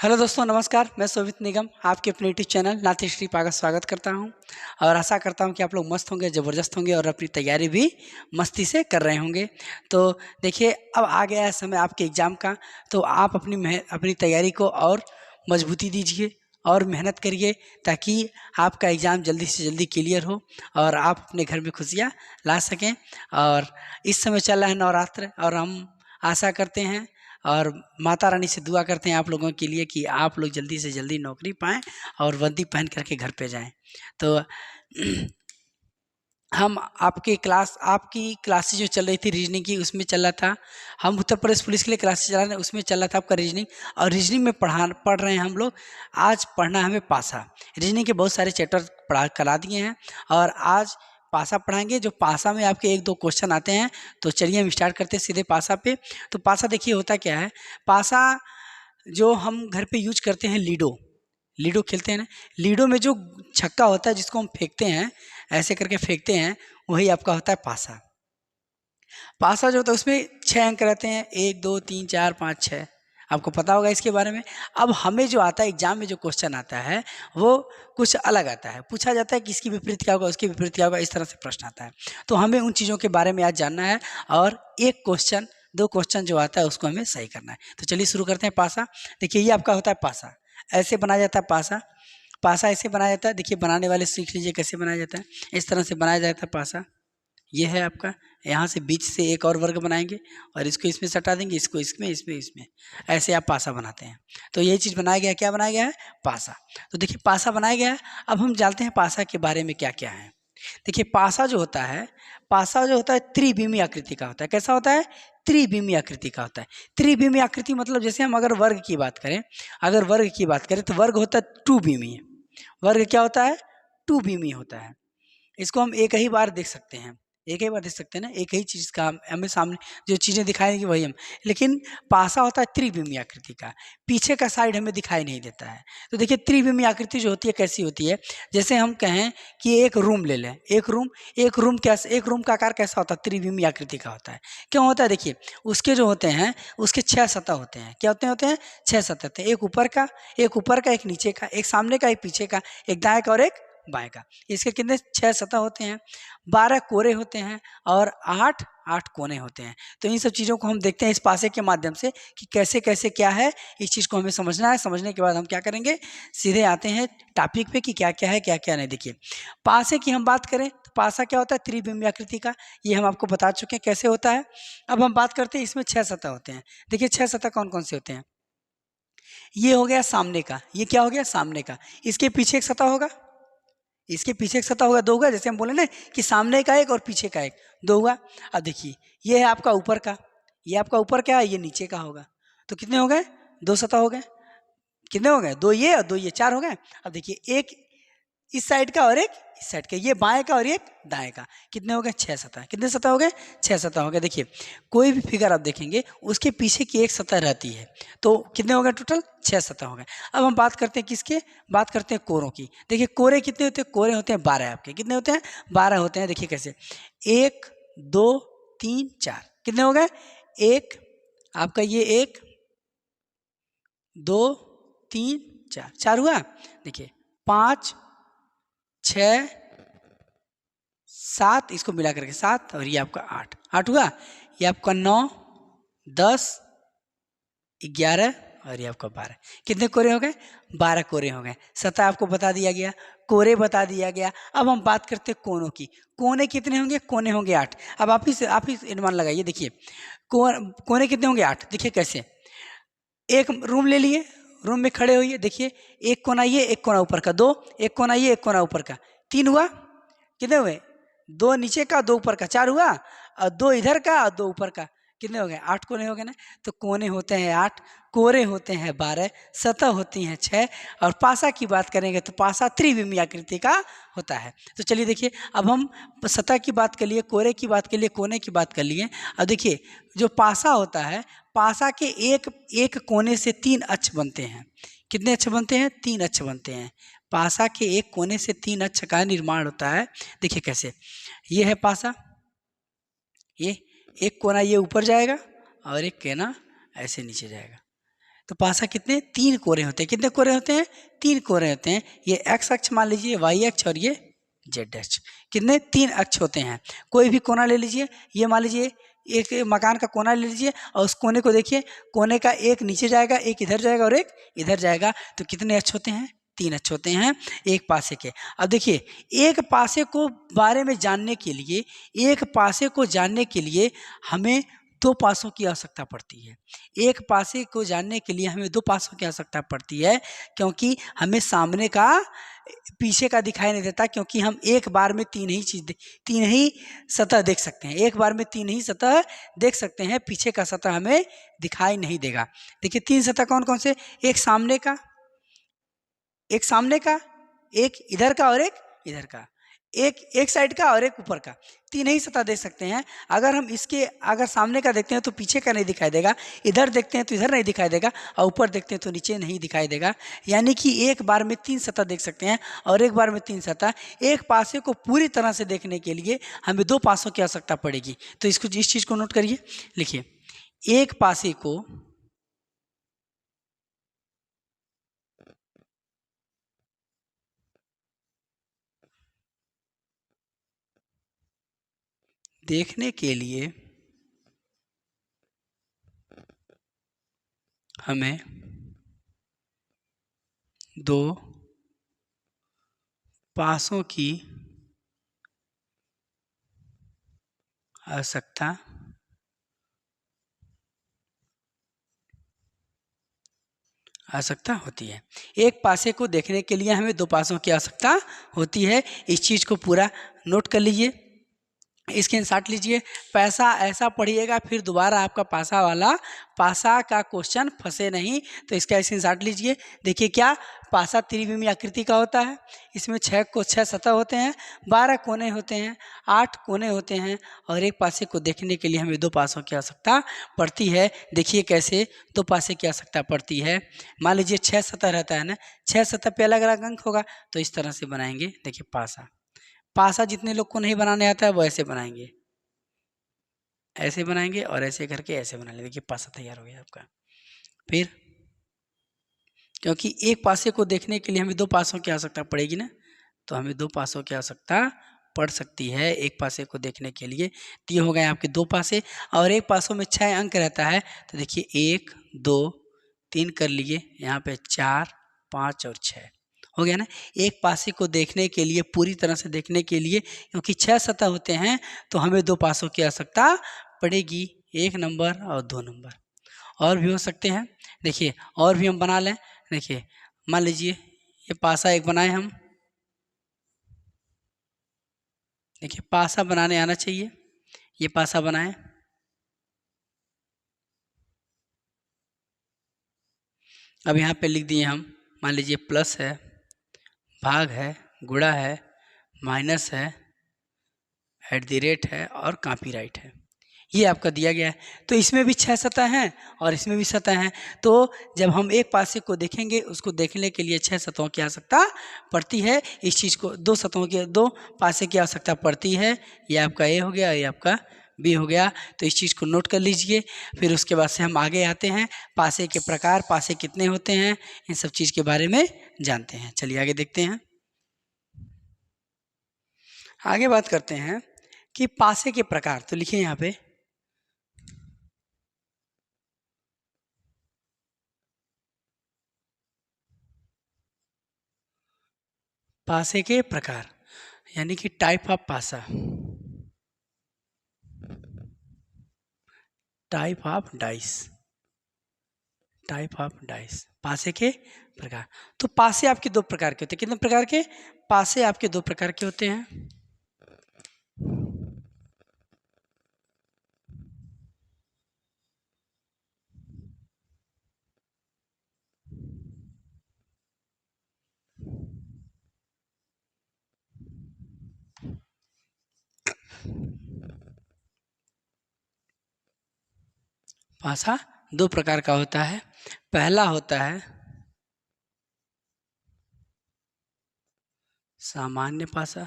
Hello दोस्तों, नमस्कार। मैं शोभित निगम आपके अपने यूट्यूब चैनल नाथ्य श्री पा का स्वागत करता हूं और आशा करता हूं कि आप लोग मस्त होंगे, ज़बरदस्त होंगे और अपनी तैयारी भी मस्ती से कर रहे होंगे। तो देखिए, अब आ गया है समय आपके एग्ज़ाम का, तो आप अपनी तैयारी को और मजबूती दीजिए और मेहनत करिए ताकि आपका एग्ज़ाम जल्दी से जल्दी क्लियर हो और आप अपने घर में खुशियाँ ला सकें। और इस समय चल रहा है नवरात्र और हम आशा करते हैं और माता रानी से दुआ करते हैं आप लोगों के लिए कि आप लोग जल्दी से जल्दी नौकरी पाएँ और वर्दी पहन करके घर पे जाएँ। तो हम आपकी क्लासेज जो चल रही थी रीजनिंग की, उसमें चल रहा था, हम उत्तर प्रदेश पुलिस के लिए क्लासेज चला रहे हैं, उसमें चल रहा था आपका रीजनिंग। और रीजनिंग में पढ़ रहे हैं हम लोग। आज पढ़ना है हमें पासा। रीजनिंग के बहुत सारे चैप्टर करा दिए हैं और आज पासा पढ़ाएंगे। जो पासा में आपके एक दो क्वेश्चन आते हैं, तो चलिए हम स्टार्ट करते हैं सीधे पासा पे। तो पासा देखिए होता क्या है। पासा जो हम घर पे यूज करते हैं, लीडो खेलते हैं ना। लीडो में जो छक्का होता है जिसको हम फेंकते हैं, ऐसे करके फेंकते हैं, वही आपका होता है पासा। पासा जो होता है उसमें 6 अंक रहते हैं, 1 2 3 4 5 6। आपको पता होगा इसके बारे में। अब हमें जो आता है एग्जाम में, जो क्वेश्चन आता है वो कुछ अलग आता है। पूछा जाता है कि इसकी विपरीत क्या होगा, उसके विपरीत क्या होगा, इस तरह से प्रश्न आता है। तो हमें उन चीज़ों के बारे में आज जानना है और एक क्वेश्चन, दो क्वेश्चन जो आता है उसको हमें सही करना है। तो चलिए शुरू करते हैं पासा। देखिए, ये आपका होता है पासा। ऐसे बनाया जाता है पासा। पासा ऐसे बनाया जाता है। देखिए, बनाने वाले सीख लीजिए कैसे बनाया जाता है। इस तरह से बनाया जाता है पासा। ये है आपका। यहाँ से बीच से एक और वर्ग बनाएंगे और इसको इसमें सटा देंगे, इसको इसमें, इसमें। ऐसे आप पासा बनाते हैं। तो यही चीज़ बनाया गया है। क्या बनाया गया है? पासा। तो देखिए, पासा बनाया गया है। अब हम जानते हैं पासा के बारे में क्या क्या है। देखिए, पासा जो होता है त्रिविमीय आकृति का होता है। कैसा होता है? त्रिविमीय आकृति का होता है। त्रिविमीय आकृति मतलब जैसे हम अगर वर्ग की बात करें, तो वर्ग होता है टू विमीय। वर्ग क्या होता है? टू विमीय होता है। इसको हम एक ही बार देख सकते हैं। एक ही बार देख सकते हैं ना, एक ही चीज़ का हमें सामने जो चीज़ें दिखाई देंगी वही हम। लेकिन पासा होता है त्रिविमीय आकृति का। पीछे का साइड हमें दिखाई नहीं देता है। तो देखिए, त्रिविमीय आकृति जो होती है कैसी होती है। जैसे हम कहें कि एक रूम ले लें। एक रूम एक रूम का आकार कैसा होता है? त्रिविमीय आकृति का होता है। क्यों होता है? देखिए, उसके जो होते हैं उसके 6 सतह होते हैं। क्या होते हैं? 6 सतह होते हैं। एक ऊपर का, एक नीचे का, एक सामने का, एक पीछे का, एक दाएं का और एक बाएं का। इसके कितने? 6 सतह होते हैं। 12 कोरे होते हैं और 8 कोने होते हैं। तो इन सब चीज़ों को हम देखते हैं इस पासे के माध्यम से कि कैसे कैसे क्या है। इस चीज़ को हमें समझना है। समझने के बाद हम क्या करेंगे, सीधे आते हैं टॉपिक पे कि क्या क्या है, क्या क्या नहीं। देखिए, पासे की हम बात करें तो पासा क्या होता है? त्रिविमीय आकृति का। ये हम आपको बता चुके हैं कैसे होता है। अब हम बात करते हैं, इसमें 6 सतह होते हैं। देखिए, 6 सतह कौन कौन से होते हैं। ये हो गया सामने का। ये क्या हो गया? सामने का। इसके पीछे एक सतह होगा। इसके पीछे एक सतह होगा, दो होगा। जैसे हम बोले ना कि सामने का एक और पीछे का एक, दो हुआ। अब देखिए, ये है आपका ऊपर का। ये आपका ऊपर क्या है? ये नीचे का होगा। तो कितने हो गए? 2 सतह हो गए। कितने हो गए? 2 ये और 2 ये, 4 हो गए। अब देखिए, एक इस साइड का और एक इस साइड का, ये बाएं का और एक दाएं का। कितने हो गए? 6 सतह। कितने सतह हो गए? 6 सतह हो गए। देखिए, कोई भी फिगर आप देखेंगे उसके पीछे की एक सतह रहती है। तो कितने हो गए? टोटल 6 सतह हो गए। अब हम बात करते हैं किसके? बात करते हैं कोरों की। देखिए, कोरे कितने होते हैं? कोरे होते हैं 12 आपके। कितने होते हैं? 12 होते हैं। देखिए कैसे, 1 2 3 4। कितने हो गए? एक आपका, ये 1 2 3 4, 4 हुआ। देखिए, 5 6 7, इसको मिला करके 7, और ये आपका 8 हुआ। ये आपका 9 10 11 और ये आपका 12। कितने कोरे हो गए? 12 कोरे हो गए। सतह आपको बता दिया गया, कोरे बता दिया गया। अब हम बात करते हैं कोनों की। कोने कितने होंगे? कोने होंगे 8। अब आप ही अनुमान लगाइए। देखिए, कोने कितने होंगे? 8। देखिए कैसे, एक रूम ले लिए, रूम में खड़े होइए। देखिए, एक कोना ये, एक कोना ऊपर का, 2, एक कोना ये, एक कोना ऊपर का, 3 हुआ। कितने हुए? 2 नीचे का, 2 ऊपर का, 4 हुआ। और 2 इधर का और 2 ऊपर का। कितने हो गए? 8 कोने हो गए ना। तो कोने होते हैं 8, कोरे होते हैं 12, सतह होती हैं 6। और पासा की बात करेंगे तो पासा त्रिविमीय आकृति का होता है। तो चलिए देखिए, अब हम सतह की बात कर लिए, कोरे की बात कर लिए, कोने की बात कर लिए। अब देखिए, जो पासा होता है, पासा के एक एक कोने से 3 अक्ष बनते हैं। कितने अक्ष बनते हैं? 3 अक्ष बनते हैं। पासा के एक कोने से 3 अक्ष का निर्माण होता है। देखिए कैसे, ये है पासा। ये एक कोना ये ऊपर जाएगा और एक कोना ऐसे नीचे जाएगा। तो पासा कितने 3 कोरे होते हैं। कितने कोरे होते हैं? 3 कोरे होते हैं। ये एक्स अक्ष मान लीजिए, वाई अक्ष और ये जेड अक्ष। कितने? 3 अक्ष होते हैं। कोई भी कोना ले लीजिए, ये मान लीजिए एक मकान का कोना ले लीजिए और उस कोने को देखिए, कोने का एक नीचे जाएगा, एक इधर जाएगा और एक इधर जाएगा। तो कितने अक्ष होते हैं? 3 अक्ष होते हैं एक पासे के। अब देखिए, एक पासे को बारे में जानने के लिए, एक पासे को जानने के लिए हमें 2 पासों की आवश्यकता पड़ती है। एक पासे को जानने के लिए हमें 2 पासों की आवश्यकता पड़ती है, क्योंकि हमें सामने का पीछे का दिखाई नहीं देता, क्योंकि हम एक बार में 3 ही सतह देख सकते हैं। एक बार में 3 ही सतह देख सकते हैं, पीछे का सतह हमें दिखाई नहीं देगा। देखिए 3 सतह कौन कौन से? एक सामने का, एक सामने का, एक इधर का और एक इधर का, एक साइड का और एक ऊपर का। 3 ही सतह देख सकते हैं। अगर हम इसके अगर सामने का देखते हैं तो पीछे का नहीं दिखाई देगा, इधर देखते हैं तो इधर नहीं दिखाई देगा, और ऊपर देखते हैं तो नीचे नहीं दिखाई देगा। यानी कि एक बार में 3 सतह देख सकते हैं और एक बार में 3 सतह। एक पासे को पूरी तरह से देखने के लिए हमें 2 पासों की आवश्यकता पड़ेगी। तो इसको, इस चीज़ को नोट करिए, लिखिए। एक पासे को देखने के लिए हमें 2 पासों की आवश्यकता होती है। एक पासे को देखने के लिए हमें 2 पासों की आवश्यकता होती है। इस चीज़ को पूरा नोट कर लीजिए, स्क्रीनशॉट लीजिए। पैसा ऐसा पढ़िएगा फिर दोबारा आपका पासा का क्वेश्चन फंसे नहीं, तो इसका स्क्रीनशॉट लीजिए। देखिए क्या, पासा त्रिविमीय आकृति का होता है। इसमें 6 सतह होते हैं, 12 कोने होते हैं, 8 कोने होते हैं, और एक पासे को देखने के लिए हमें 2 पासों की आवश्यकता पड़ती है। देखिए कैसे 2 पासे की आवश्यकता पड़ती है। मान लीजिए 6 सतह रहता है ना, 6 सतह पे अलग अलग अंक होगा, तो इस तरह से बनाएंगे। देखिए पासा जितने लोग को नहीं बनाने आता है वो ऐसे बनाएंगे, ऐसे बनाएंगे और ऐसे करके ऐसे बना लेंगे। देखिए पासा तैयार हो गया आपका। फिर क्योंकि एक पासे को देखने के लिए हमें 2 पासों की आवश्यकता पड़ेगी ना, तो हमें 2 पासों की आवश्यकता पड़ सकती है एक पासे को देखने के लिए। तो ये हो गए आपके 2 पासे, और एक पासों में 6 अंक रहता है। तो देखिए 1 2 3 कर लिए, यहाँ पे 4 5 और 6 हो गया ना। एक पासे को देखने के लिए, पूरी तरह से देखने के लिए, क्योंकि 6 सतह होते हैं, तो हमें 2 पासों की आवश्यकता पड़ेगी, 1 नंबर और 2 नंबर। और भी हो सकते हैं, देखिए और भी हम बना लें। देखिए मान लीजिए ये पासा एक बनाए हम, देखिए पासा बनाने आना चाहिए। ये पासा बनाए, अब यहाँ पे लिख दिए हम, मान लीजिए प्लस है, भाग है, गुणा है, माइनस है, @ है और कॉपीराइट है। ये आपका दिया गया है। तो इसमें भी 6 सतह हैं और इसमें भी सतह हैं। तो जब हम एक पासे को देखेंगे, उसको देखने के लिए 6 सतहों की आवश्यकता पड़ती है। इस चीज़ को 2 पासे की आवश्यकता पड़ती है। ये आपका ए हो गया, ये आपका बी हो गया। तो इस चीज़ को नोट कर लीजिए। फिर उसके बाद से हम आगे आते हैं, पासे के प्रकार, पासे कितने होते हैं, इन सब चीज़ के बारे में जानते हैं। चलिए आगे देखते हैं। आगे बात करते हैं कि पासे के प्रकार। तो लिखिए यहाँ पे, पासे के प्रकार यानी कि टाइप ऑफ पासा, type of dice, type of dice, पासे के प्रकार। तो पासे आपके 2 प्रकार के होते हैं। कितने प्रकार के? पासे आपके 2 प्रकार के होते हैं। पासा 2 प्रकार का होता है। पहला होता है सामान्य पासा,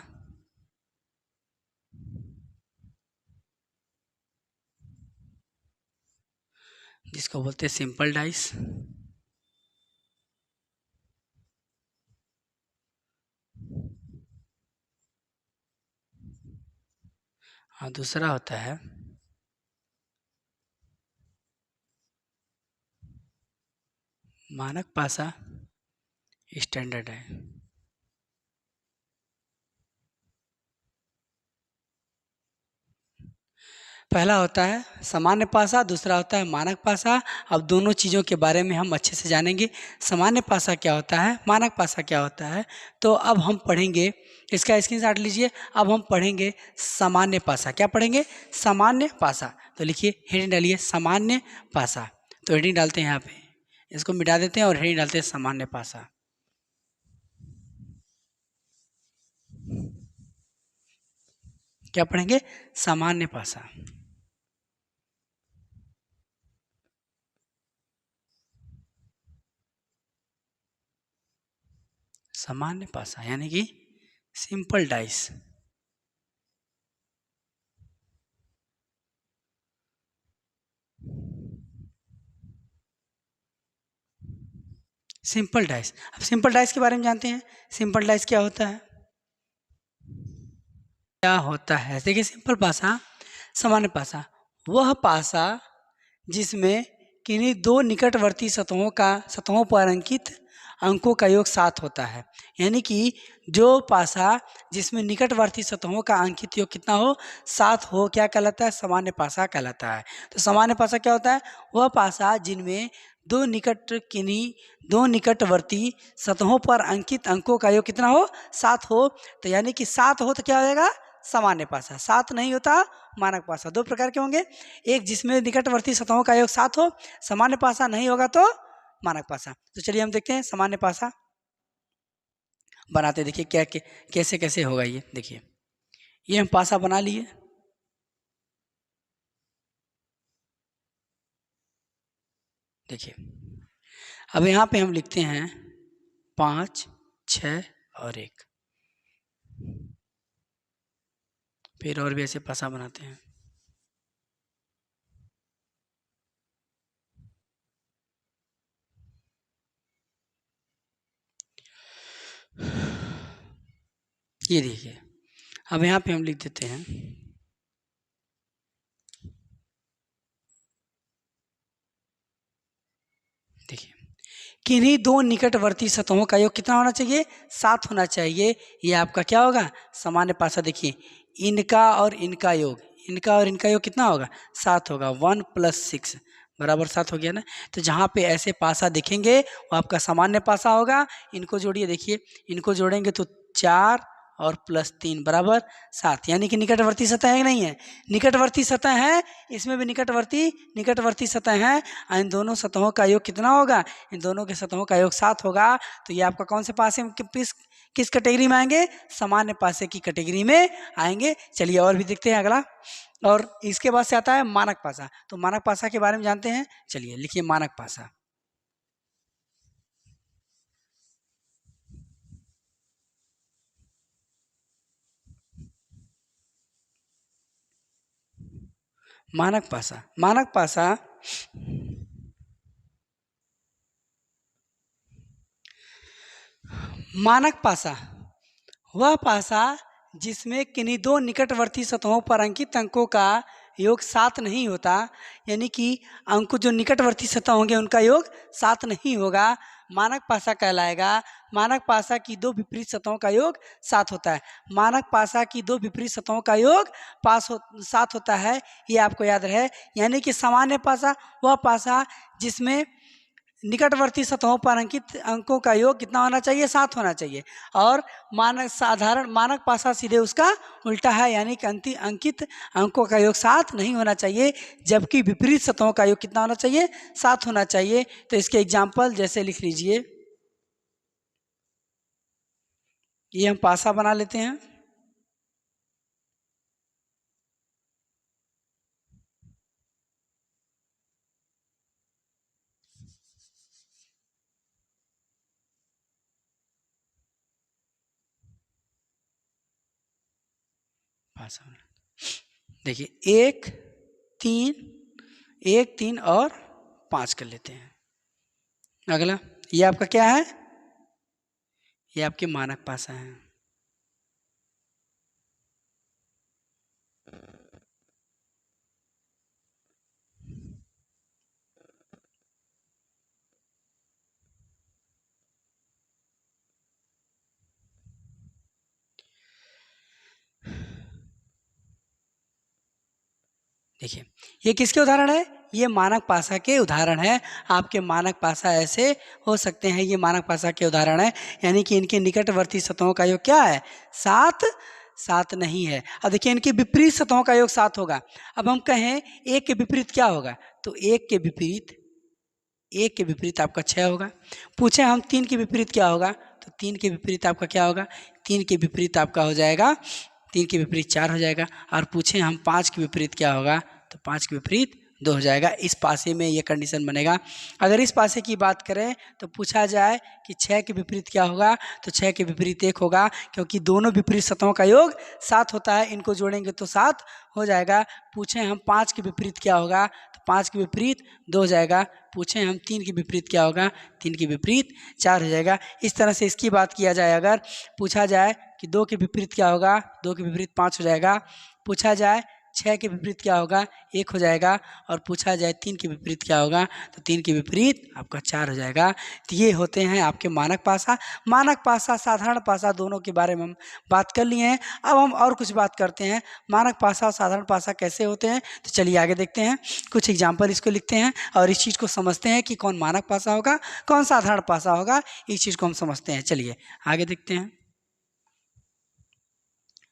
जिसको बोलते हैं सिंपल डाइस। और दूसरा होता है मानक पासा स्टैंडर्ड है। पहला होता है सामान्य पासा, दूसरा होता है मानक पासा। अब दोनों चीज़ों के बारे में हम अच्छे से जानेंगे। सामान्य पासा क्या होता है, मानक पासा क्या होता है। तो अब हम पढ़ेंगे, इसका स्क्रीनशॉट लीजिए। अब हम पढ़ेंगे सामान्य पासा। क्या पढ़ेंगे? सामान्य पासा। तो लिखिए, हेडिंग डालिए सामान्य पासा। तो हेडिंग डालते हैं यहाँ पे, इसको मिटा देते हैं और हेडिंग डालते हैं सामान्य पासा। क्या पढ़ेंगे? सामान्य पासा। सामान्य पासा यानी कि सिंपल डाइस। Simple dice. अब सिंपल डाइस के बारे में जानते हैं। सिंपल डाइस क्या होता है? क्या होता है? देखिए, सिंपल पासा, सामान्य पासा वह पासा जिसमें किन्हीं दो निकटवर्ती सतहों पर अंकित अंकों का योग 7 होता है। यानी कि जो पासा जिसमें निकटवर्ती सतहों का अंकित योग कितना हो? 7 हो, क्या कहलाता है? सामान्य पासा कहलाता है। तो सामान्य पासा क्या होता है? वह पासा जिनमें दो निकटवर्ती सतहों पर अंकित अंकों का योग कितना हो? 7 हो। तो यानी कि 7 हो तो क्या हो जाएगा? सामान्य पासा। 7 नहीं होता, मानक पासा। दो प्रकार के होंगे, एक जिसमें निकटवर्ती सतहों का योग 7 हो, सामान्य पासा नहीं होगा तो मानक पासा। तो चलिए हम देखते हैं सामान्य पासा बनाते। देखिए क्या कैसे कैसे होगा ये। देखिए, ये हम पासा बना लिए। देखिए, अब यहाँ पे हम लिखते हैं 5, 6 और 1। फिर और भी ऐसे पासा बनाते हैं। ये देखिए, अब यहाँ पे हम लिख देते हैं देखिए, किन्हीं दो निकटवर्ती सतहों का योग कितना होना चाहिए? 7 होना चाहिए। ये आपका क्या होगा? सामान्य पासा। देखिए, इनका और इनका योग कितना होगा? 7 होगा। 1 + 6 बराबर 7 हो गया ना। तो जहाँ पे ऐसे पासा दिखेंगे वो आपका सामान्य पासा होगा। इनको जोड़िए, देखिए इनको जोड़ेंगे तो 4 और +3 बराबर 7। यानी कि निकटवर्ती सतह है कि नहीं है? निकटवर्ती सतह है, इसमें भी निकटवर्ती सतह है। इन दोनों सतहों का योग कितना होगा? इन दोनों के सतहों का योग 7 होगा। तो ये आपका कौन से पासे में किस कैटेगरी में आएंगे? सामान्य पासे की कैटेगरी में आएंगे। चलिए और भी देखते हैं अगला। और इसके बाद से आता है मानक पासा। तो मानक पासा के बारे में जानते हैं। चलिए लिखिए मानक पासा। मानक पासा, मानक पासा मानक पासा वह पासा जिसमें किन्हीं दो निकटवर्ती सतहों पर अंकित अंकों का योग 7 नहीं होता। यानी कि अंक जो निकटवर्ती सतह होंगे उनका योग 7 नहीं होगा, मानक पासा कहलाएगा। मानक पासा की दो विपरीत सतहों का योग 7 होता है। मानक पासा की दो विपरीत सतहों का योग 7 होता है, ये आपको याद रहे। यानी कि सामान्य पासा वह पासा जिसमें निकटवर्ती सतहों पर अंकित अंकों का योग कितना होना चाहिए? 7 होना चाहिए। और साधारण मानक पासा सीधे उसका उल्टा है, यानी कि अंकित अंकों का योग 7 नहीं होना चाहिए, जबकि विपरीत सतहों का योग कितना होना चाहिए? 7 होना चाहिए। तो इसके एग्जाम्पल जैसे लिख लीजिए, ये हम पासा बना लेते हैं। पासा देखिए, 1 3 और 5 कर लेते हैं। अगला ये आपका क्या है? ये आपके मानक पासा है। देखिए ये किसके उदाहरण है, ये मानक पासा के उदाहरण है। आपके मानक पासा ऐसे हो सकते हैं, ये मानक पासा के उदाहरण है, यानी कि इनके निकटवर्ती सतहों का योग क्या है, 7 7 नहीं है। अब देखिए इनके विपरीत सतहों का योग 7 होगा। अब हम कहें एक के विपरीत क्या होगा, तो एक के विपरीत आपका 6 होगा। पूछे हम 3 के विपरीत क्या होगा, तो 3 के विपरीत आपका क्या होगा, 3 के विपरीत आपका हो जाएगा, 3 के विपरीत 4 हो जाएगा। और पूछे हम 5 के विपरीत क्या होगा, तो 5 के विपरीत 2 हो जाएगा। इस पासे में ये कंडीशन बनेगा। अगर इस पासे की बात करें तो पूछा जाए कि 6 के विपरीत क्या होगा, तो 6 के विपरीत 1 होगा, क्योंकि दोनों विपरीत सतहों का योग 7 होता है, इनको जोड़ेंगे तो 7 हो जाएगा। पूछें हम 5 के विपरीत क्या होगा, तो 5 के विपरीत 2 हो जाएगा। पूछें हम 3 के विपरीत क्या होगा, 3 के विपरीत 4 हो जाएगा। इस तरह से इसकी बात किया जाए, अगर पूछा जाए कि 2 के विपरीत क्या होगा, 2 के विपरीत 5 हो जाएगा। पूछा जाए 6 के विपरीत क्या होगा, 1 हो जाएगा। और पूछा जाए 3 के विपरीत क्या होगा, तो 3 के विपरीत आपका 4 हो जाएगा। तो ये होते हैं आपके मानक पासा। मानक पासा साधारण पासा दोनों के बारे में हम बात कर लिए हैं। अब हम और कुछ बात करते हैं, मानक पासा और साधारण पासा कैसे होते हैं। तो चलिए आगे देखते हैं, कुछ एग्जाम्पल इसको लिखते हैं और इस चीज़ को समझते हैं कि कौन मानक पासा होगा, कौन साधारण पासा होगा, इस चीज़ को हम समझते हैं। चलिए आगे देखते हैं।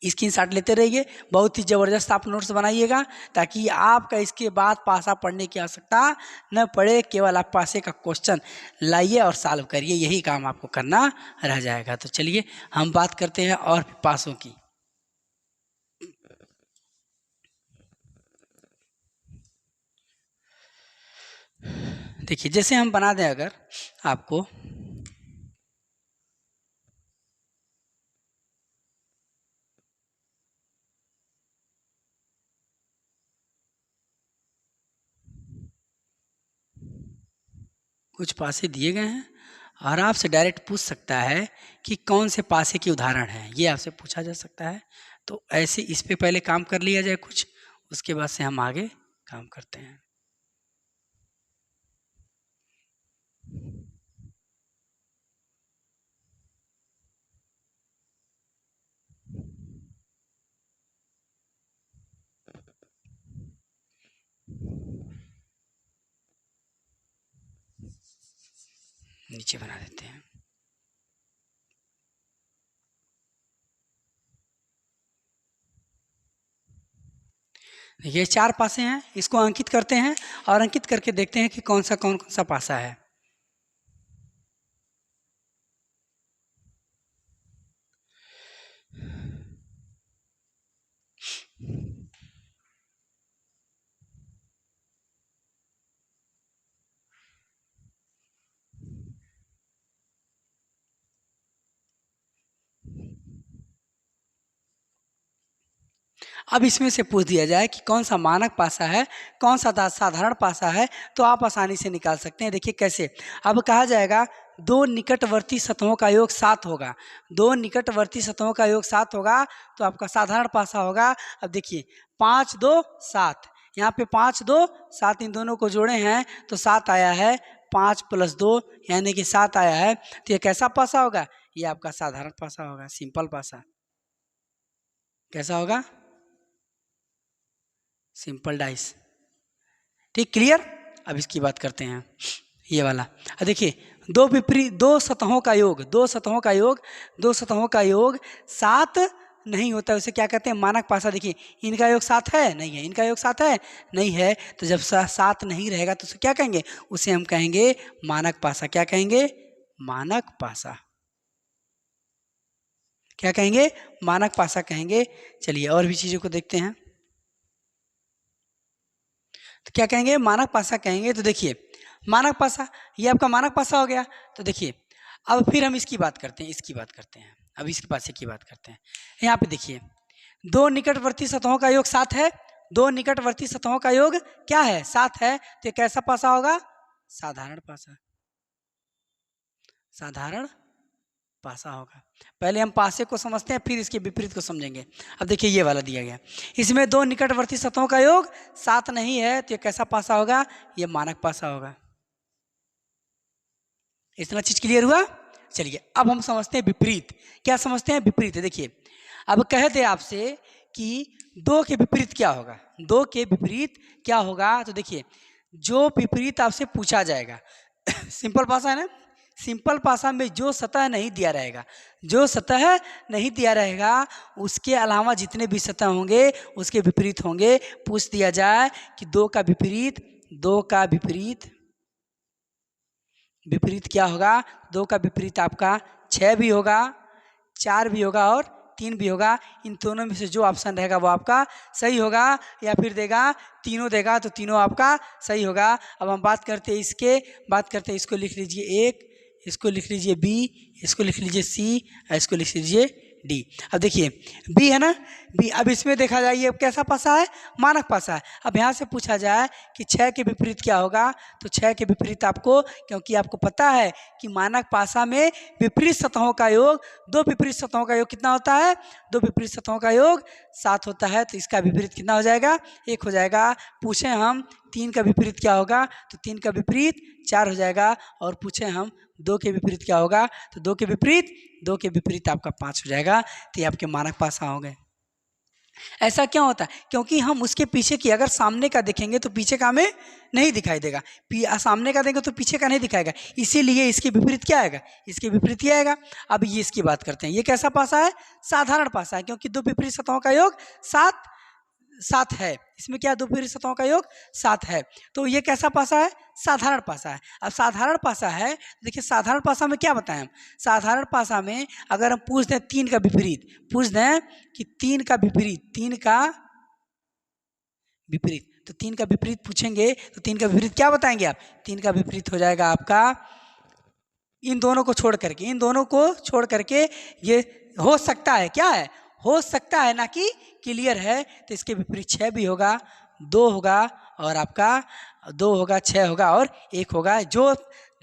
स्क्रीनशॉट लेते रहिए, बहुत ही ज़बरदस्त आप नोट्स बनाइएगा, ताकि आपका इसके बाद पासा पढ़ने की आवश्यकता न पड़े। केवल आप पासे का क्वेश्चन लाइए और सॉल्व करिए, यही काम आपको करना रह जाएगा। तो चलिए हम बात करते हैं और पासों की। देखिए जैसे हम बना दें, अगर आपको कुछ पासे दिए गए हैं और आपसे डायरेक्ट पूछ सकता है कि कौन से पासे के उदाहरण हैं, ये आपसे पूछा जा सकता है। तो ऐसे इस पे पहले काम कर लिया जाए कुछ, उसके बाद से हम आगे काम करते हैं। नीचे बना देते हैं। ये 4 पासे हैं, इसको अंकित करते हैं और अंकित करके देखते हैं कि कौन सा पासा है। अब इसमें से पूछ दिया जाए कि कौन सा मानक पासा है, कौन सा साधारण पासा है, तो आप आसानी से निकाल सकते हैं। देखिए कैसे, अब कहा जाएगा दो निकटवर्ती सतहों का योग 7 होगा, दो निकटवर्ती सतहों का योग 7 होगा, तो आपका साधारण पासा होगा। अब देखिए 5 2 7, यहाँ पे 5 2 7, इन दोनों को जोड़े हैं तो 7 आया है, 5 + 2 यानी कि 7 आया है। तो ये कैसा पासा होगा, ये आपका साधारण पासा होगा, सिंपल पासा। कैसा होगा, सिंपल डाइस। ठीक, क्लियर। अब इसकी बात करते हैं, ये वाला। देखिए दो सतहों का योग, दो सतहों का योग 7 नहीं होता है, उसे क्या कहते हैं, मानक पासा। देखिए इनका योग 7 है, नहीं है, इनका योग 7 है, नहीं है। तो जब 7 नहीं रहेगा तो उसे क्या कहेंगे, उसे हम कहेंगे मानक पासा। क्या कहेंगे, मानक पासा। क्या कहेंगे, मानक पासा कहेंगे। चलिए और भी चीज़ों को देखते हैं, तो क्या कहेंगे, मानक पासा कहेंगे। तो देखिए मानक पासा, ये आपका मानक पासा हो गया। तो देखिए अब फिर हम इसकी बात करते हैं, अब इसके पासे की बात करते हैं। यहाँ पे देखिए दो निकटवर्ती सतहों का योग 7 है, दो निकटवर्ती सतहों का योग क्या है, 7 है। तो ये कैसा पासा होगा, साधारण पासा, साधारण पासा होगा। पहले हम पासे को समझते हैं, फिर इसके विपरीत को समझेंगे। अब देखिए ये वाला दिया गया, इसमें दो निकटवर्ती सतहों का योग 7 नहीं है, तो ये कैसा पासा होगा, ये मानक पासा होगा। इतना चीज क्लियर हुआ। चलिए अब हम समझते हैं विपरीत। क्या समझते हैं, विपरीत। देखिए अब कहते आपसे कि दो के विपरीत क्या होगा, दो के विपरीत क्या होगा। तो देखिए जो विपरीत आपसे पूछा जाएगा सिंपल भाषा है ना, सिंपल भाषा में जो सतह नहीं दिया रहेगा, जो सतह नहीं दिया रहेगा उसके अलावा जितने भी सतह होंगे उसके विपरीत होंगे। पूछ दिया जाए कि दो का विपरीत, दो का विपरीत, विपरीत क्या होगा, दो का विपरीत आपका 6 भी होगा, 4 भी होगा और 3 भी होगा। इन दोनों में से जो ऑप्शन रहेगा वो आपका सही होगा, या फिर देगा तीनों देगा तो तीनों आपका सही होगा। अब हम बात करते हैं इसको लिख लीजिए 1, इसको लिख लीजिए B, इसको लिख लीजिए C, इसको लिख लीजिए D। अब देखिए B है ना, B। अब इसमें देखा जाए ये कैसा पासा है, मानक पासा है। अब यहाँ से पूछा जाए कि 6 के विपरीत क्या होगा, तो 6 के विपरीत आपको, क्योंकि आपको पता है कि मानक पासा में विपरीत सतहों का योग, दो विपरीत सतहों का योग कितना होता है, दो विपरीत सतहों का योग 7 होता है। तो इसका विपरीत कितना हो जाएगा, 1 हो जाएगा। पूछें हम 3 का विपरीत क्या होगा, तो 3 का विपरीत 4 हो जाएगा। और पूछें हम 2 के विपरीत क्या होगा, तो 2 के विपरीत आपका 5 हो जाएगा। तो ये आपके मानक पासा हो गए। ऐसा क्यों होता है, क्योंकि हम उसके पीछे की अगर सामने का देखेंगे तो पीछे का हमें नहीं दिखाई देगा, सामने का देंगे तो पीछे का नहीं दिखाएगा, इसीलिए इसके विपरीत क्या आएगा, इसके विपरीत ये आएगा। अब ये इसकी बात करते हैं, ये कैसा पासा है, साधारण पासा है, क्योंकि दो विपरीत सतहों का योग 7 है। इसमें क्या, दो विपरीत सतहों का योग 7 है। तो ये कैसा पासा है, साधारण पासा है। अब साधारण पासा है, देखिए साधारण पासा में क्या बताएं हम, साधारण पासा में अगर हम पूछ दें 3 का विपरीत, पूछ दें कि 3 का विपरीत, 3 का विपरीत, तो 3 का विपरीत पूछेंगे तो 3 का विपरीत क्या बताएंगे आप, 3 का विपरीत हो जाएगा आपका इन दोनों को छोड़ करके, इन दोनों को छोड़ करके ये हो सकता है, क्या है, हो सकता है, ना कि क्लियर है। तो इसके विपरीत 6 भी होगा, 2 होगा और आपका 2 होगा, 6 होगा और 1 होगा।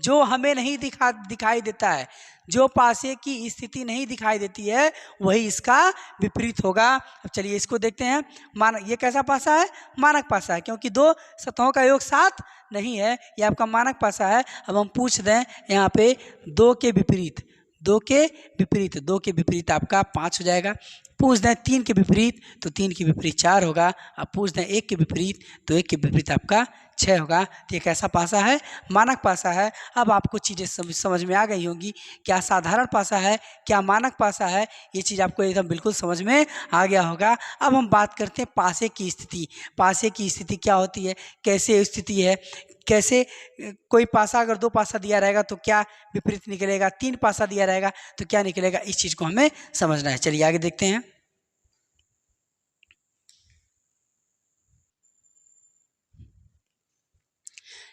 जो हमें नहीं दिखाई देता है, जो पासे की स्थिति नहीं दिखाई देती है वही इसका विपरीत होगा। अब चलिए इसको देखते हैं। मानक, ये कैसा पासा है, मानक पासा है, क्योंकि दो सतहों का योग 7 नहीं है, ये आपका मानक पासा है। अब हम पूछ दें यहाँ पे 2 के विपरीत, 2 के विपरीत, 2 के विपरीत आपका 5 हो जाएगा। पूछ दें 3 के विपरीत तो 3 के विपरीत 4 होगा। अब पूछ दें 1 के विपरीत तो 1 के विपरीत आपका 6 होगा। तो ये कैसा पासा है, मानक पासा है। अब आपको चीज़ें समझ में आ गई होंगी, क्या साधारण पासा है, क्या मानक पासा है, ये चीज़ आपको एकदम बिल्कुल समझ में आ गया होगा। अब हम बात करते हैं पासे की स्थिति। पासे की स्थिति क्या होती है, कैसे स्थिति है, कैसे कोई पासा अगर 2 पासा दिया रहेगा तो क्या विपरीत निकलेगा, 3 पासा दिया रहेगा तो क्या निकलेगा, इस चीज़ को हमें समझना है। चलिए आगे देखते हैं।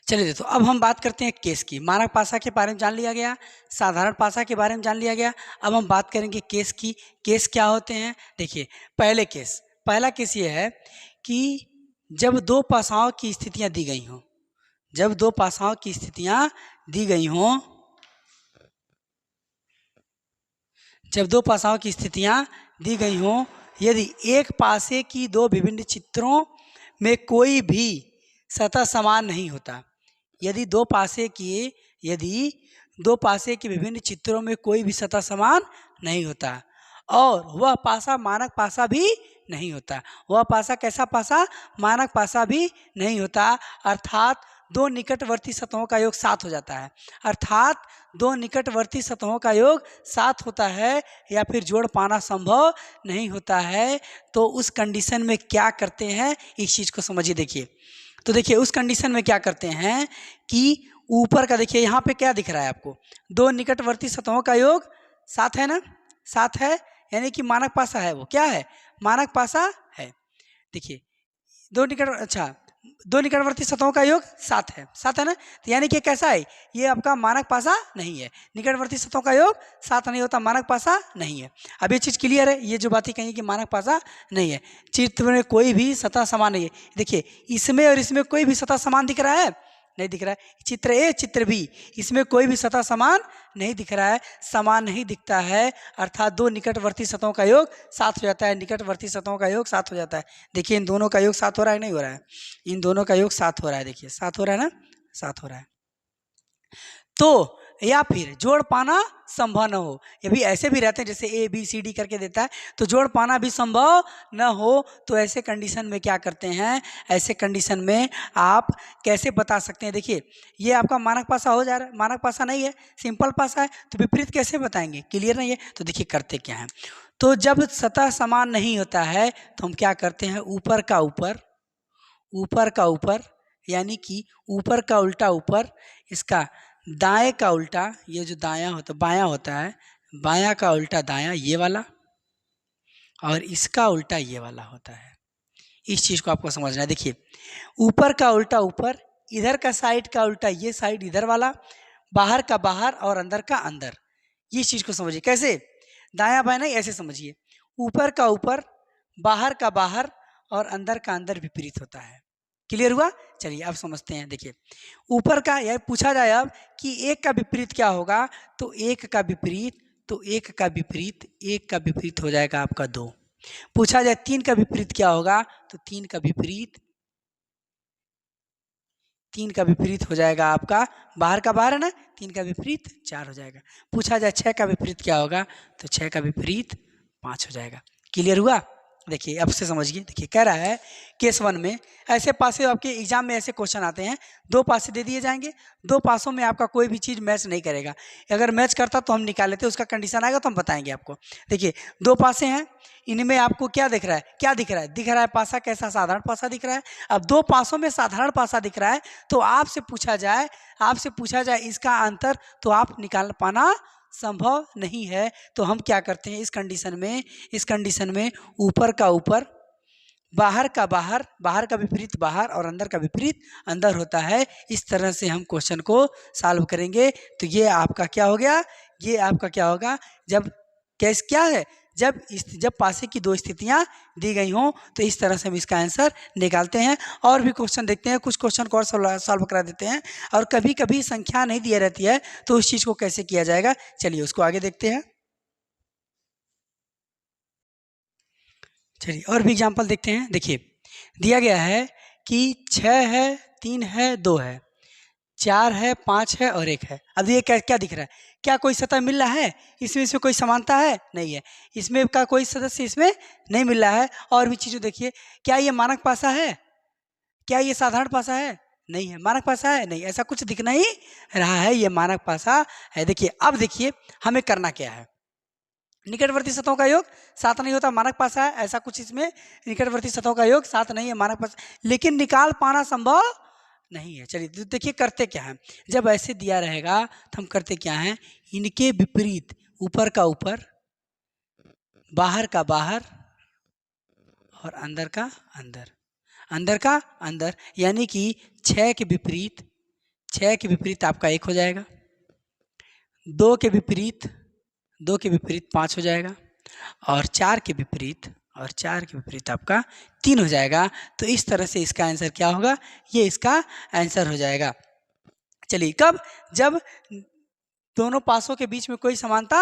चलिए दोस्तों, अब हम बात करते हैं केस की। मानक पासा के बारे में जान लिया गया, साधारण पासा के बारे में जान लिया गया। अब हम बात करेंगे केस की। केस क्या होते हैं, देखिए पहला केस ये है कि जब 2 पासाओं की स्थितियां दी गई हों, जब 2 पासाओं की स्थितियां दी गई हों, जब 2 पासाओं की स्थितियां दी गई हों, यदि एक पासे की 2 विभिन्न चित्रों में कोई भी सतह समान नहीं होता, यदि 2 पासे के विभिन्न चित्रों में कोई भी सतह समान नहीं होता और वह पासा मानक पासा भी नहीं होता, वह पासा कैसा पासा, मानक पासा भी नहीं होता, अर्थात 2 निकटवर्ती सतहों का योग 7 हो जाता है, अर्थात 2 निकटवर्ती सतहों का योग 7 होता है या फिर जोड़ पाना संभव नहीं होता है, तो उस कंडीशन में क्या करते हैं, इस चीज़ को समझिए। देखिए तो देखिए उस कंडीशन में क्या करते हैं कि ऊपर का देखिए यहाँ पे क्या दिख रहा है आपको, 2 निकटवर्ती सतहों का योग 7 है ना, 7 है, यानी कि मानक पासा है, वो क्या है, मानक पासा है। देखिए 2 निकटवर्ती सतहों का योग 7 है ना, तो यानी कि कैसा है, ये आपका मानक पासा नहीं है, निकटवर्ती सतहों का योग 7 नहीं होता, मानक पासा नहीं है। अब ये चीज़ क्लियर है, ये जो बातें कही कि मानक पासा नहीं है, चित्र में कोई भी सतह समान नहीं है। देखिए इसमें और इसमें कोई भी सतह समान दिख रहा है, नहीं दिख रहा है, चित्र ए चित्र बी, इसमें कोई भी सतह समान नहीं दिख रहा है, समान नहीं दिखता है, अर्थात 2 निकटवर्ती सतहों का योग 7 हो जाता है, निकटवर्ती सतहों का योग 7 हो जाता है। देखिए इन दोनों का योग 7 हो रहा है, नहीं हो रहा है, इन दोनों का योग 7 हो रहा है, देखिए 7 हो रहा है ना, 7 हो रहा है। तो या फिर जोड़ पाना संभव न हो। ये भी ऐसे भी रहते हैं जैसे ए बी सी डी करके देता है, तो जोड़ पाना भी संभव न हो, तो ऐसे कंडीशन में क्या करते हैं, ऐसे कंडीशन में आप कैसे बता सकते हैं। देखिए ये आपका मानक पासा हो जा रहा है, मानक पासा नहीं है, सिंपल पासा है, तो विपरीत कैसे बताएंगे, क्लियर नहीं है। तो देखिए करते क्या है, तो जब सतह समान नहीं होता है तो हम क्या करते हैं, ऊपर का ऊपर, ऊपर का ऊपर, यानी कि ऊपर का उल्टा ऊपर, इसका दाएं का उल्टा, ये जो दायां होता बायां होता है, बायां का उल्टा दायां ये वाला, और इसका उल्टा ये वाला होता है। इस चीज को आपको समझना है। देखिए ऊपर का उल्टा ऊपर, इधर का साइड का उल्टा ये साइड इधर वाला, बाहर का बाहर और अंदर का अंदर। इस चीज को समझिए कैसे, दायां बायां नहीं, ऐसे समझिए, ऊपर का ऊपर, बाहर का बाहर और अंदर का अंदर विपरीत होता है। क्लियर हुआ। चलिए अब समझते हैं। देखिए ऊपर का यह पूछा जाए अब कि एक का विपरीत क्या होगा, तो एक का विपरीत, तो एक का विपरीत, एक का विपरीत हो जाएगा आपका 2। पूछा जाए 3 का विपरीत क्या होगा, तो 3 का विपरीत, 3 का विपरीत हो जाएगा आपका, बाहर का बाहर है ना, 3 का विपरीत 4 हो जाएगा। पूछा जाए 6 का विपरीत क्या होगा, तो 6 का विपरीत 5 हो जाएगा। क्लियर हुआ। देखिए अब से समझिए। देखिए कह रहा है केस 1 में, ऐसे पासे आपके एग्जाम में ऐसे क्वेश्चन आते हैं, 2 पासे दे दिए जाएंगे, 2 पासों में आपका कोई भी चीज़ मैच नहीं करेगा, अगर मैच करता तो हम निकाल लेते, उसका कंडीशन आएगा तो हम बताएंगे आपको। देखिए 2 पासे हैं, इनमें आपको क्या दिख रहा है, क्या दिख रहा है, दिख रहा है पासा कैसा, साधारण पासा दिख रहा है। अब 2 पासों में साधारण पासा दिख रहा है, तो आपसे पूछा जाए, आपसे पूछा जाए इसका अंतर, तो आप निकाल पाना संभव नहीं है। तो हम क्या करते हैं इस कंडीशन में, इस कंडीशन में ऊपर का ऊपर, बाहर का बाहर, बाहर का विपरीत बाहर और अंदर का विपरीत अंदर होता है। इस तरह से हम क्वेश्चन को सॉल्व करेंगे। तो ये आपका क्या हो गया, ये आपका क्या होगा, जब कैस क्या है, जब पासे की 2 स्थितियां दी गई हों, तो इस तरह से हम इसका आंसर निकालते हैं। और भी क्वेश्चन देखते हैं, कुछ क्वेश्चन को और सॉल्व करा देते हैं। और कभी कभी संख्या नहीं दी रहती है, तो उस चीज़ को कैसे किया जाएगा, चलिए उसको आगे देखते हैं। चलिए और भी एग्जाम्पल देखते हैं। देखिए दिया गया है कि 6 है, 3 है, 2 है, 4 है, 5 है और 1 है। अब ये क्या क्या दिख रहा है, क्या कोई सतह मिल रहा है, इसमें कोई समानता है, नहीं है, इसमें का कोई सदस्य इसमें नहीं मिल रहा है। और भी चीज़ों देखिए, क्या ये मानक पासा है, क्या ये साधारण पासा है, नहीं है, मानक पासा है, नहीं, ऐसा कुछ दिख नहीं रहा है, ये मानक पासा है। देखिए अब देखिए हमें करना क्या है, निकटवर्ती सतहों का योग 7 नहीं होता, मानक पासा है, ऐसा कुछ इसमें निकटवर्ती सतहों का योग 7 नहीं है, मानक पासा, लेकिन निकाल पाना संभव नहीं है। चलिए तो देखिए करते क्या है, जब ऐसे दिया रहेगा तो हम करते क्या है, इनके विपरीत, ऊपर का ऊपर, बाहर का बाहर और अंदर का अंदर, अंदर का अंदर, यानी कि 6 के विपरीत, 6 के विपरीत आपका 1 हो जाएगा, 2 के विपरीत, 2 के विपरीत 5 हो जाएगा, और 4 के विपरीत, और 4 के विपरीत आपका 3 हो जाएगा। तो इस तरह से इसका आंसर क्या होगा, ये इसका आंसर हो जाएगा। चलिए कब, जब दोनों पासों के बीच में कोई समानता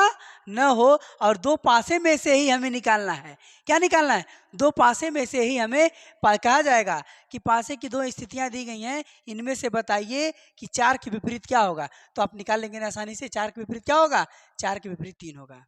न हो, और 2 पासे में से ही हमें निकालना है। क्या निकालना है, 2 पासे में से ही हमें कहा जाएगा कि पासे की 2 स्थितियां दी गई हैं, इनमें से बताइए कि 4 के विपरीत क्या होगा। तो आप निकाल लेंगे ना आसानी से, 4 के विपरीत क्या होगा, 4 के विपरीत 3 होगा,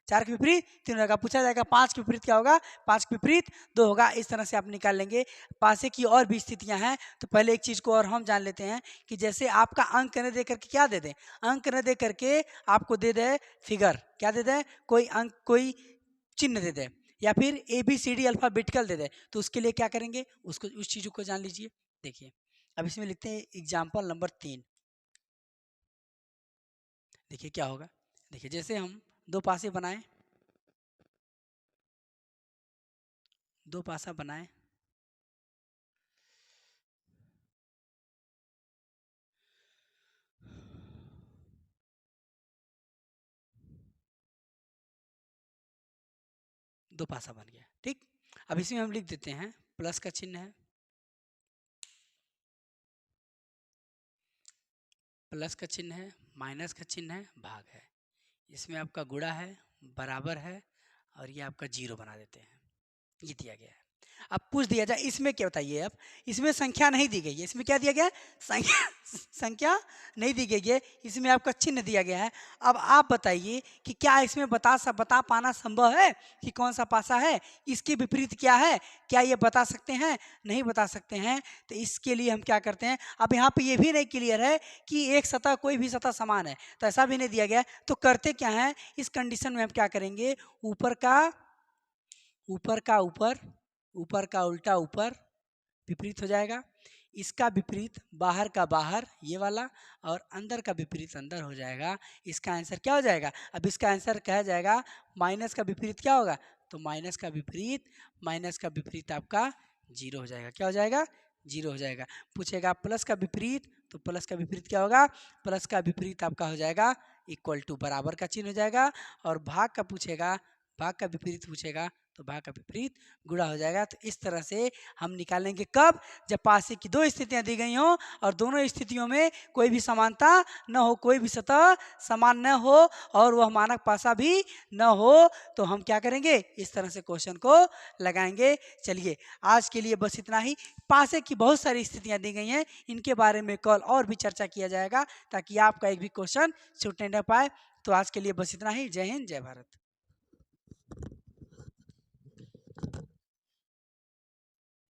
4 के विपरीत 3 होगा। पूछा जाएगा 5 के विपरीत क्या होगा, 5 के विपरीत 2 होगा। इस तरह से आप निकाल लेंगे। पासे की और भी स्थितियां हैं, तो पहले एक चीज़ को और हम जान लेते हैं कि जैसे आपका अंक न दे करके क्या दे दें, अंक न दे करके आपको दे दे फिगर, क्या दे दें, कोई अंक, कोई चिन्ह दे दे, या फिर ABCD अल्फाबेटिकल दे दे, तो उसके लिए क्या करेंगे, उसको उस चीज़ों को जान लीजिए। देखिए अब इसमें लिखते हैं एग्जाम्पल नंबर 3। देखिए क्या होगा, देखिए जैसे हम 2 पासे बनाए, 2 पासा बनाए, दो पासा बन गया, ठीक। अब इसमें हम लिख देते हैं, प्लस का चिन्ह है, प्लस का चिन्ह है, माइनस का चिन्ह है, भाग है, इसमें आपका गुणा है, बराबर है, और ये आपका 0 बना देते हैं, ये दिया गया है। अब पूछ दिया जाए इसमें क्या बताइए। अब इसमें संख्या नहीं दी गई है, इसमें क्या दिया गया है, संख्या संख्या नहीं दी गई है, इसमें आपका चिन्ह दिया गया है। अब आप बताइए कि क्या इसमें बता पाना संभव है कि कौन सा पासा है, इसके विपरीत क्या है, क्या ये बता सकते हैं, नहीं बता सकते हैं। तो इसके लिए हम क्या करते हैं, अब यहाँ पे ये भी नहीं क्लियर है कि एक सतह कोई भी सतह समान है, तो ऐसा भी नहीं दिया गया है। तो करते क्या है, इस कंडीशन में हम क्या करेंगे, ऊपर का ऊपर, ऊपर का उल्टा ऊपर विपरीत हो जाएगा, इसका विपरीत बाहर का बाहर ये वाला, और अंदर का विपरीत अंदर हो जाएगा। इसका आंसर क्या हो जाएगा, अब इसका आंसर कहा जाएगा माइनस का विपरीत क्या होगा, तो माइनस का विपरीत आपका जीरो हो जाएगा। क्या हो जाएगा, जीरो हो जाएगा। पूछेगा प्लस का विपरीत, तो प्लस का विपरीत क्या होगा, प्लस का विपरीत आपका हो जाएगा इक्वल टू, बराबर का चिन्ह हो जाएगा। और भाग का पूछेगा, भाग का विपरीत पूछेगा, तो भाग का विपरीत गुणा हो जाएगा। तो इस तरह से हम निकालेंगे कब, जब पासे की दो स्थितियां दी गई हों और दोनों स्थितियों में कोई भी समानता न हो, कोई भी सतह समान न हो और वह मानक पासा भी न हो, तो हम क्या करेंगे, इस तरह से क्वेश्चन को लगाएंगे। चलिए आज के लिए बस इतना ही। पासे की बहुत सारी स्थितियां दी गई हैं, इनके बारे में कल और भी चर्चा किया जाएगा ताकि आपका एक भी क्वेश्चन छूटने न पाए। तो आज के लिए बस इतना ही। जय हिंद, जय भारत।